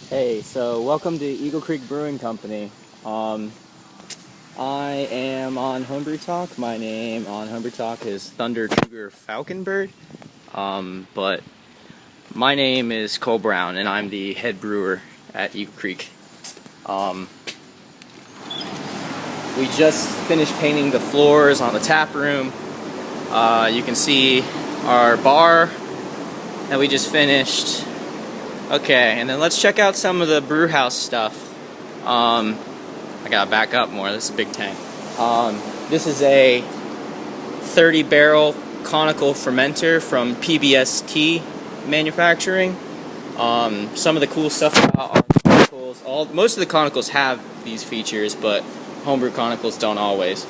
Hey, so welcome to Eagle Creek Brewing Company. I am on Homebrew Talk. My name on Homebrew Talk is Thunder Cougar Falconbird. But my name is Cole Brown, and I'm the head brewer at Eagle Creek. We just finished painting the floors on the tap room. You can see our bar that we just finished. Okay, and then let's check out some of the brew house stuff. I gotta back up more. This is a big tank. This is a 30 barrel conical fermenter from PBST Manufacturing. Some of the cool stuff about our conicals, most of the conicals have these features, but homebrew conicals don't always.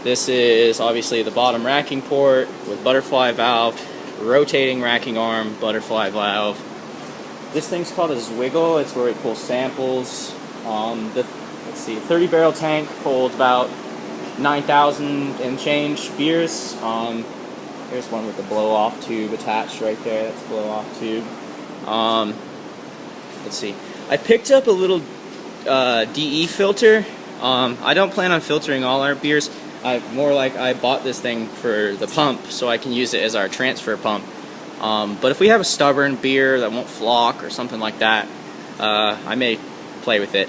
This is obviously the bottom racking port with butterfly valve, rotating racking arm, butterfly valve. This thing's called a Zwiggle. It's where we pull samples. Let's see, 30 barrel tank holds about 9,000 and change beers. Here's one with the blow off tube attached right there. That's a blow off tube. Let's see. I picked up a little DE filter. I don't plan on filtering all our beers. I bought this thing for the pump so I can use it as our transfer pump. But if we have a stubborn beer that won't flock or something like that, I may play with it.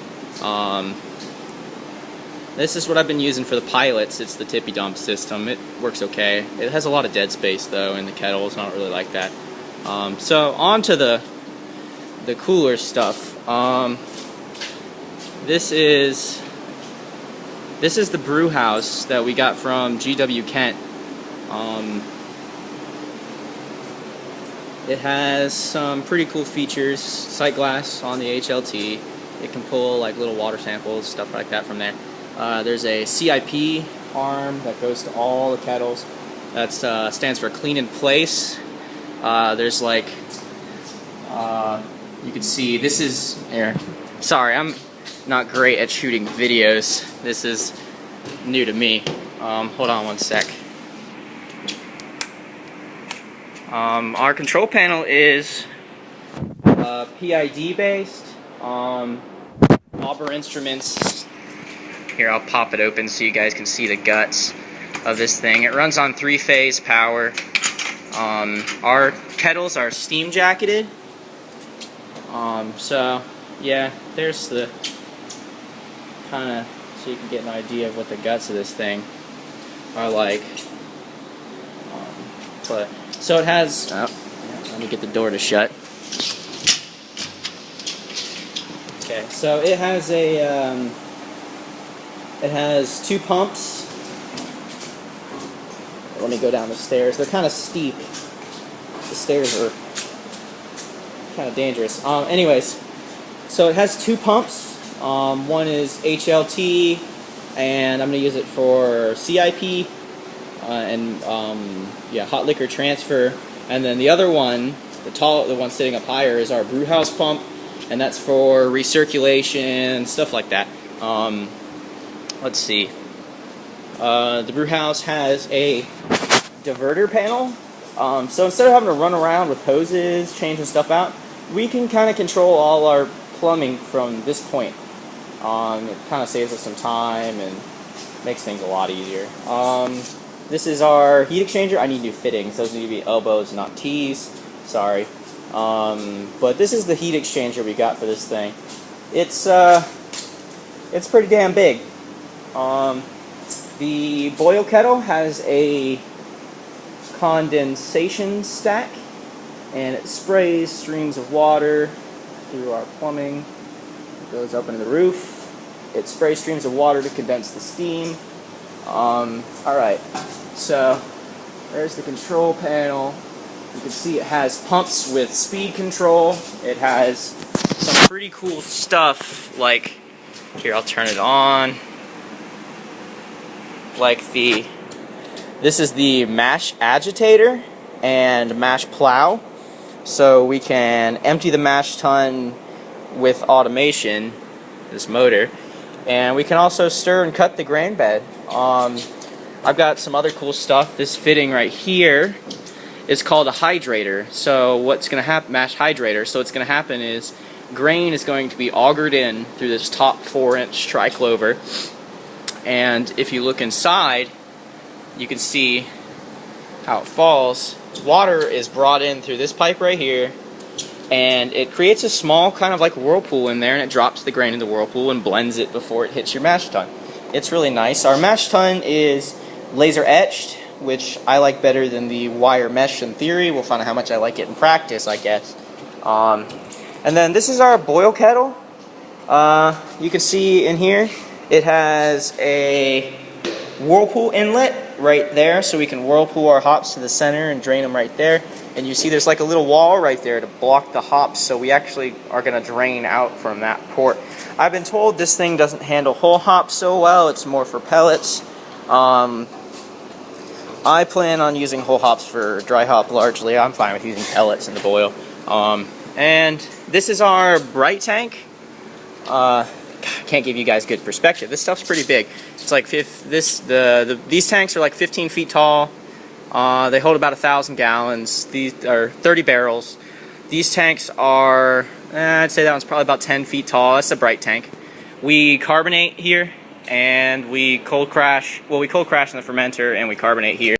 This is what I've been using for the pilots. It's the tippy dump system. It works okay. It has a lot of dead space though in the kettle. It's not really like that. So on to the cooler stuff. This is the brew house that we got from GW Kent. It has some pretty cool features. Sight glass on the HLT. It can pull like little water samples, stuff like that from there. There's a CIP arm that goes to all the kettles. That stands for clean in place. There's like, you can see, this is, here. Sorry, I'm not great at shooting videos. This is new to me. Hold on one sec. Our control panel is PID based. Auber Instruments. Here, I'll pop it open so you guys can see the guts of this thing. It runs on 3-phase power. Our kettles are steam jacketed. So yeah, there's the kind of, so you can get an idea of what the guts of this thing are like. So it has, let me get the door to shut. Okay, so it has it has 2 pumps. Let me go down the stairs. They're kind of steep. The stairs are kind of dangerous. Anyways, so it has 2 pumps. One is HLT, and I'm going to use it for CIP. Yeah, hot liquor transfer, and then the other one, the one sitting up higher, is our brew house pump, and that's for recirculation, stuff like that. Let's see. The brew house has a diverter panel, so instead of having to run around with hoses, changing stuff out, we can kind of control all our plumbing from this point. It kind of saves us some time and makes things a lot easier. This is our heat exchanger. I need new fittings. Those need to be elbows, not T's. Sorry. But this is the heat exchanger we got for this thing. It's pretty damn big. The boil kettle has a condensation stack, and it sprays streams of water through our plumbing. It goes up into the roof. It sprays streams of water to condense the steam. Alright, so there's the control panel. You can see it has pumps with speed control. It has some pretty cool stuff, like, here, I'll turn it on. Like this is the mash agitator and mash plow. So we can empty the mash tun with automation, this motor, and we can also stir and cut the grain bed. I've got some other cool stuff. This fitting right here is called a hydrator. So what's going to happen, mash hydrator, so what's going to happen is grain is going to be augered in through this top 4-inch triclover, and if you look inside, you can see how it falls. Water is brought in through this pipe right here, and it creates a small kind of like whirlpool in there, and it drops the grain in the whirlpool and blends it before it hits your mash tun. It's really nice. Our mash tun is laser etched, which I like better than the wire mesh in theory. We'll find out how much I like it in practice, I guess. And then this is our boil kettle. You can see in here it has a whirlpool inlet right there, so we can whirlpool our hops to the center and drain them right there. And you see there's like a little wall right there to block the hops, so we actually are going to drain out from that port. I've been told this thing doesn't handle whole hops so well, it's more for pellets. I plan on using whole hops for dry hop largely. I'm fine with using pellets in the boil. And this is our bright tank. I can't give you guys good perspective. This stuff's pretty big. It's like these tanks are like 15 feet tall. They hold about 1,000 gallons. These are 30 barrels. These tanks are, I'd say that one's probably about 10 feet tall. That's a bright tank. We carbonate here, and we cold crash. Well, we cold crash in the fermenter, and we carbonate here.